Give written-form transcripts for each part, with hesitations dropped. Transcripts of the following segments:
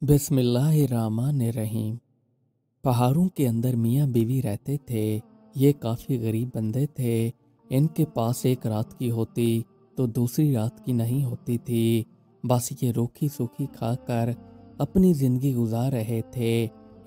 बिस्मिल्लाहिर्रहमानिर्रहीम। पहाड़ों के अंदर मियाँ बीवी रहते थे। ये काफ़ी गरीब बंदे थे। इनके पास एक रात की होती तो दूसरी रात की नहीं होती थी। बस ये रूखी सूखी खाकर अपनी ज़िंदगी गुजार रहे थे।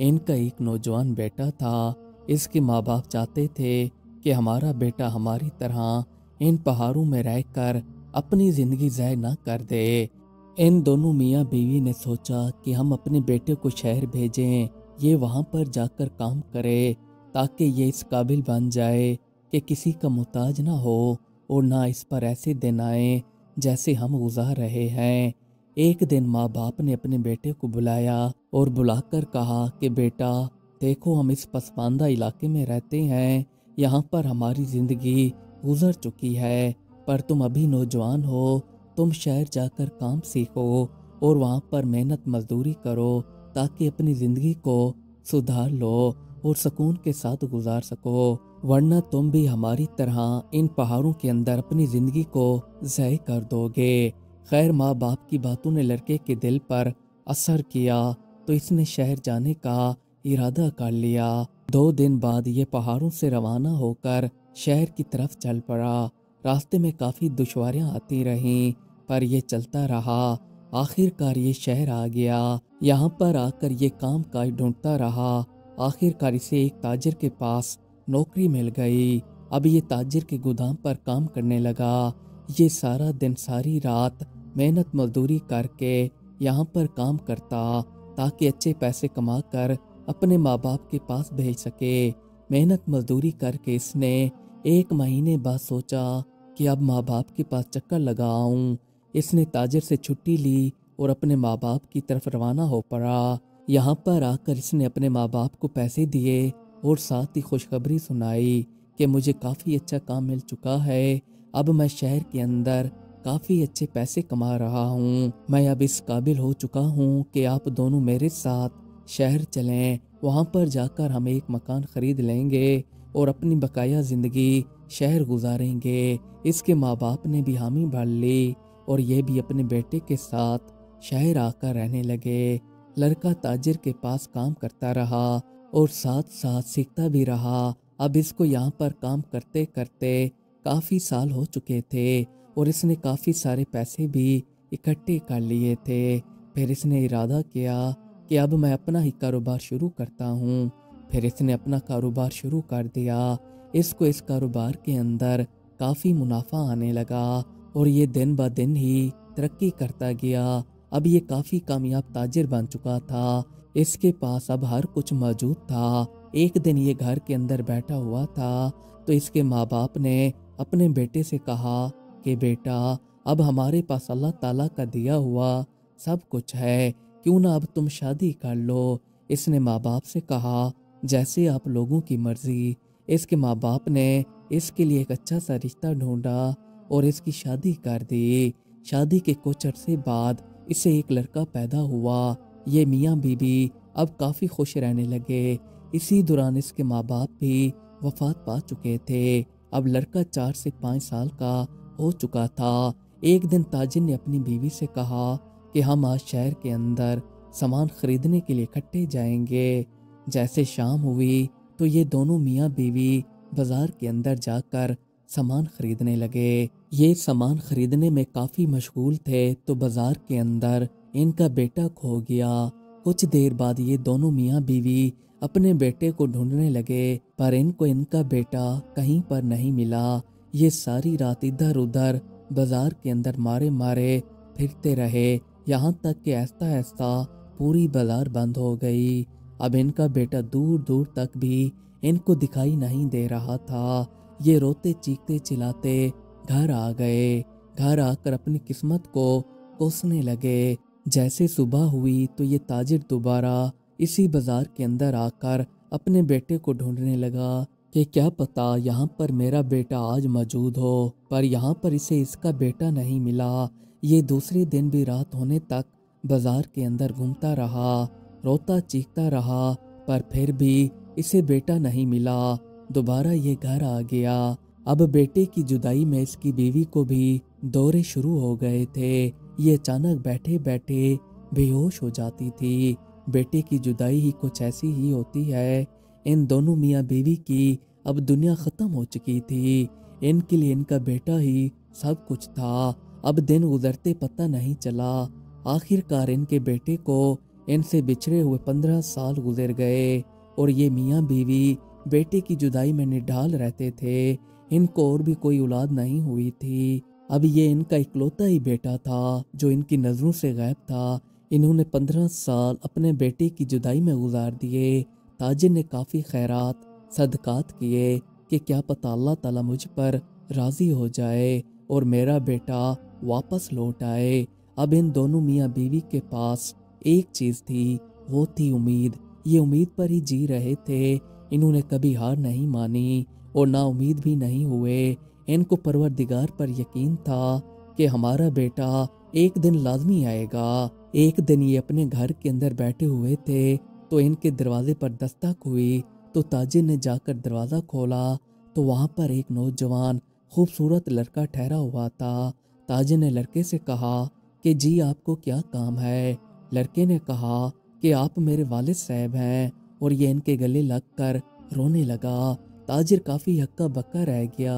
इनका एक नौजवान बेटा था। इसके माँ बाप चाहते थे कि हमारा बेटा हमारी तरह इन पहाड़ों में रहकर अपनी ज़िंदगी ज़ाय ना कर दे। इन दोनों मियाँ बीवी ने सोचा कि हम अपने बेटे को शहर भेजें, ये वहाँ पर जाकर काम करे ताकि ये इस काबिल बन जाए कि किसी का मुताज ना हो और ना इस पर ऐसे दिन आए जैसे हम गुजार रहे हैं। एक दिन माँ बाप ने अपने बेटे को बुलाया और बुलाकर कहा कि बेटा देखो, हम इस पसमानदा इलाके में रहते हैं, यहाँ पर हमारी ज़िंदगी गुजर चुकी है, पर तुम अभी नौजवान हो, तुम शहर जाकर काम सीखो और वहाँ पर मेहनत मजदूरी करो ताकि अपनी ज़िंदगी को सुधार लो और सुकून के साथ गुजार सको, वरना तुम भी हमारी तरह इन पहाड़ों के अंदर अपनी ज़िंदगी को ज़ाय कर दोगे। खैर, माँ बाप की बातों ने लड़के के दिल पर असर किया तो इसने शहर जाने का इरादा कर लिया। 2 दिन बाद ये पहाड़ों से रवाना होकर शहर की तरफ चल पड़ा। रास्ते में काफ़ी दुश्वारियाँ आती रहीं, पर यह चलता रहा। आखिरकार ये शहर आ गया। यहाँ पर आकर ये काम काज ढूंढता रहा। आखिरकार इसे एक ताजिर के पास नौकरी मिल गई। अब ये ताजिर के गोदाम पर काम करने लगा। ये सारा दिन सारी रात मेहनत मजदूरी करके यहाँ पर काम करता ताकि अच्छे पैसे कमाकर अपने माँ बाप के पास भेज सके। मेहनत मजदूरी करके इसने 1 महीने बाद सोचा कि अब माँ बाप के पास चक्कर लगा आऊं। इसने ताजिर से छुट्टी ली और अपने माँ बाप की तरफ रवाना हो पड़ा। यहाँ पर आकर इसने अपने माँ बाप को पैसे दिए और साथ ही खुशखबरी सुनाई कि मुझे काफ़ी अच्छा काम मिल चुका है। अब मैं शहर के अंदर काफ़ी अच्छे पैसे कमा रहा हूँ। मैं अब इस काबिल हो चुका हूँ कि आप दोनों मेरे साथ शहर चलें। वहाँ पर जाकर हम एक मकान खरीद लेंगे और अपनी बकाया ज़िंदगी शहर गुजारेंगे। इसके माँ बाप ने भी हामी भर ली और ये भी अपने बेटे के साथ शहर आकर रहने लगे। लड़का ताजिर के पास काम करता रहा और साथ साथ सीखता भी रहा। अब इसको यहाँ पर काम करते करते काफ़ी साल हो चुके थे और इसने काफ़ी सारे पैसे भी इकट्ठे कर लिए थे। फिर इसने इरादा किया कि अब मैं अपना ही कारोबार शुरू करता हूँ। फिर इसने अपना कारोबार शुरू कर दिया। इसको इस कारोबार के अंदर काफ़ी मुनाफा आने लगा और ये दिन ब दिन ही तरक्की करता गया। अब ये काफ़ी कामयाब ताजिर बन चुका था। इसके पास अब हर कुछ मौजूद था। एक दिन ये घर के अंदर बैठा हुआ था तो इसके माँ बाप ने अपने बेटे से कहा कि बेटा, अब हमारे पास अल्लाह ताला का दिया हुआ सब कुछ है, क्यों ना अब तुम शादी कर लो। इसने माँ बाप से कहा जैसे आप लोगों की मर्जी। इसके माँ बाप ने इसके लिए एक अच्छा सा रिश्ता ढूंढा और इसकी शादी कर दी। शादी के कुछ अरसे बाद इसे एक लड़का पैदा हुआ। ये मियाँ बीबी अब काफ़ी खुश रहने लगे। इसी दौरान इसके माँ बाप भी वफात पा चुके थे। अब लड़का 4 से 5 साल का हो चुका था। एक दिन ताजिर ने अपनी बीवी से कहा कि हम आज शहर के अंदर सामान खरीदने के लिए इकट्ठे जाएंगे। जैसे शाम हुई तो ये दोनों मियाँ बीवी बाजार के अंदर जाकर सामान खरीदने लगे। ये सामान खरीदने में काफ़ी मशगूल थे तो बाजार के अंदर इनका बेटा खो गया। कुछ देर बाद ये दोनों मियाँ बीवी अपने बेटे को ढूंढने लगे, पर इनको इनका बेटा कहीं पर नहीं मिला। ये सारी रात इधर उधर बाजार के अंदर मारे मारे फिरते रहे, यहाँ तक कि आहिस्ता आहिस्ता पूरी बाजार बंद हो गई। अब इनका बेटा दूर दूर तक भी इनको दिखाई नहीं दे रहा था। ये रोते चीखते चिल्लाते घर आ गए। घर आकर अपनी किस्मत को कोसने लगे। जैसे सुबह हुई तो ये ताजिर दोबारा इसी बाजार के अंदर आकर अपने बेटे को ढूंढने लगा कि क्या पता यहाँ पर मेरा बेटा आज मौजूद हो, पर यहाँ पर इसे इसका बेटा नहीं मिला। ये दूसरे दिन भी रात होने तक बाजार के अंदर घूमता रहा, रोता चीखता रहा, पर फिर भी इसे बेटा नहीं मिला। दोबारा ये घर आ गया। अब बेटे की जुदाई में इसकी बीवी को भी दौरे शुरू हो गए थे। ये अचानक बैठे बैठे بے ہوش ہو جاتی تھی۔ بیٹے کی جدائی ہی کچھ ایسی ہی ہوتی ہے۔ ان دونوں میاں بیوی کی اب دنیا ختم ہو چکی تھی۔ ان کے لیے ان کا بیٹا ہی سب کچھ تھا۔ اب دن گزرتے پتہ نہیں چلا۔ آخر کار ان کے بیٹے کو ان سے بچھڑے ہوئے 15 سال گزر گئے اور یہ میاں بیوی بیٹے کی جدائی میں نڈھال رہتے تھے۔ ان کو اور بھی کوئی اولاد نہیں ہوئی تھی۔ اب یہ ان کا اکلوتا ہی بیٹا تھا جو ان کی نظروں سے غائب تھا۔ انہوں نے 15 سال اپنے بیٹے کی جدائی میں گزار دیے۔ تاجر نے کافی خیرات صدقات کیے کہ کیا پتہ اللہ تعالیٰ مجھ پر راضی ہو جائے اور میرا بیٹا واپس لوٹ آئے۔ اب ان دونوں میاں بیوی کے پاس ایک چیز تھی، وہ تھی امید۔ یہ امید پر ہی جی رہے تھے۔ انہوں نے کبھی ہار نہیں مانی اور نا امید بھی نہیں ہوئے۔ ان کو پروردگار پر یقین تھا کہ ہمارا بیٹا ایک دن لازمی آئے گا۔ ایک دن یہ اپنے گھر کے اندر بیٹھے ہوئے تھے تو ان کے دروازے پر دستک ہوئی تو تاجر نے جا کر دروازہ کھولا تو وہاں پر ایک نوجوان خوبصورت لڑکا ٹھہرا ہوا تھا۔ تاجر نے لڑکے سے کہا کہ جی آپ کو کیا کام ہے؟ لڑکے نے کہا کہ آپ میرے والد صاحب ہیں، اور یہ ان کے گلے لگ کر رونے لگا۔ تاجر کافی ہکا بکا رہ گیا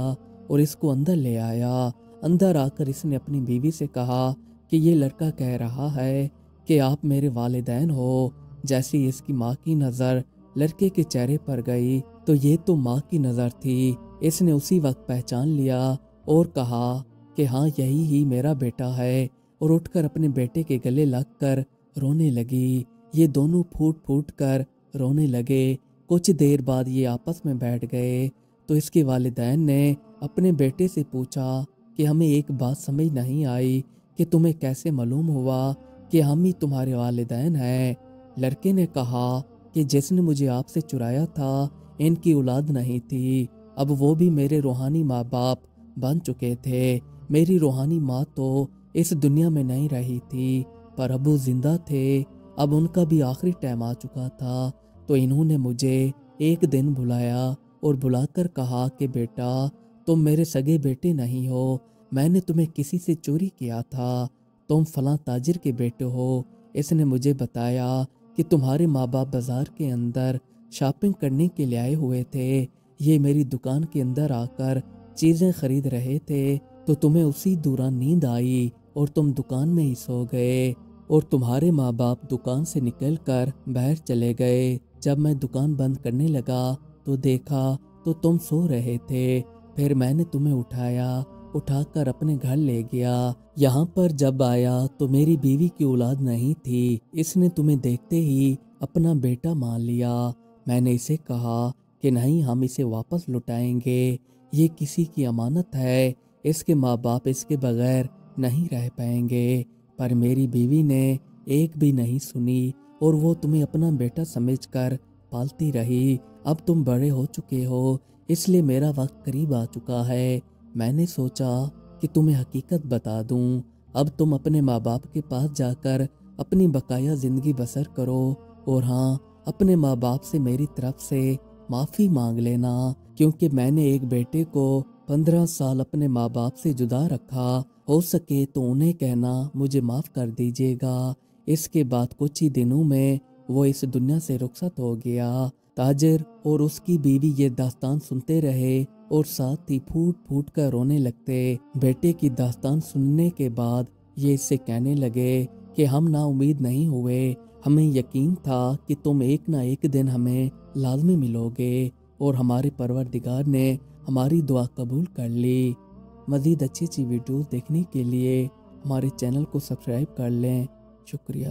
اور اس کو اندر لے آیا۔ اندر آ کر اس نے اپنی بیوی سے کہا کہ یہ لڑکا کہہ رہا ہے کہ آپ میرے والدین ہو۔ جیسی اس کی ماں کی نظر لڑکے کے چہرے پر گئی تو یہ تو ماں کی نظر تھی۔ اس نے اسی وقت پہچان لیا اور کہا کہ ہاں یہی ہی میرا بیٹا ہے، اور اٹھ کر اپنے بیٹے کے گلے لگ کر رونے لگی۔ یہ دونوں پھوٹ پھوٹ کر رونے لگے۔ کچھ دیر بعد یہ آپس میں بیٹھ گئے تو اس کے والدین نے اپنے بیٹے سے پوچھا کہ ہمیں ایک بات سمجھ نہیں آئی کہ تمہیں کیسے معلوم ہوا کہ ہم ہی تمہارے والدین ہیں؟ لڑکے نے کہا کہ جس نے مجھے آپ سے چرایا تھا ان کی اولاد نہیں تھی، اب وہ بھی میرے روحانی ماں باپ بن چکے تھے۔ میری روحانی ماں تو اس دنیا میں نہیں رہی تھی پر ابو زندہ تھے۔ اب ان کا بھی آخری ٹائم آ چکا تھا تو انہوں نے مجھے ایک دن بلایا اور بلا کر کہا کہ بیٹا تم میرے سگے بیٹے نہیں ہو، میں نے تمہیں کسی سے چوری کیا تھا، تم فلاں تاجر کے بیٹے ہو۔ اس نے مجھے بتایا کہ تمہارے ماں باپ بازار کے اندر شاپنگ کرنے کے لیے آئے ہوئے تھے۔ یہ میری دکان کے اندر آ کر چیزیں خرید رہے تھے تو تمہیں اسی دوران نیند آئی اور تم دکان میں ہی سو گئے، اور تمہارے ماں باپ دکان سے نکل کر باہر چلے گئے۔ جب میں دکان بند کرنے لگا تو دیکھا تو تم سو رہے تھے، پھر میں نے تمہیں اٹھا کر اپنے گھر لے گیا۔ یہاں پر جب آیا تو میری بیوی کی اولاد نہیں تھی، اس نے تمہیں دیکھتے ہی اپنا بیٹا مان لیا۔ میں نے اسے کہا کہ نہیں، ہم اسے واپس لوٹائیں گے، یہ کسی کی امانت ہے، اس کے ماں باپ اس کے بغیر نہیں رہ پائیں گے، پر میری بیوی نے ایک بھی نہیں سنی اور وہ تمہیں اپنا بیٹا سمجھ کر پالتی رہی۔ اب تم بڑے ہو چکے ہو، اس لیے میرا وقت قریب آ چکا ہے۔ میں نے سوچا کہ تمہیں حقیقت بتا دوں، اب تم اپنے ماں باپ کے پاس جا کر اپنی بقایا زندگی بسر کرو، اور ہاں اپنے ماں باپ سے میری طرف سے معافی مانگ لینا، کیونکہ میں نے ایک بیٹے کو 15 سال اپنے ماں باپ سے جدا رکھا، ہو سکے تو انہیں کہنا مجھے معاف کر دیجیے گا۔ اس کے بعد کچھ ہی دنوں میں وہ اس دنیا سے رخصت ہو گیا۔ تاجر اور اس کی بیوی یہ داستان سنتے رہے اور ساتھ ہی پھوٹ پھوٹ کر رونے لگتے۔ بیٹے کی داستان سننے کے بعد یہ اس سے کہنے لگے کہ ہم نا امید نہیں ہوئے، ہمیں یقین تھا کہ تم ایک نہ ایک دن ہمیں لازمی ملو گے، اور ہمارے پروردگار نے ہماری دعا قبول کر لی۔ مزید اچھی ویڈیوز دیکھنے کے لیے ہمارے چینل کو سبسکرائب کر لیں۔ شکریہ۔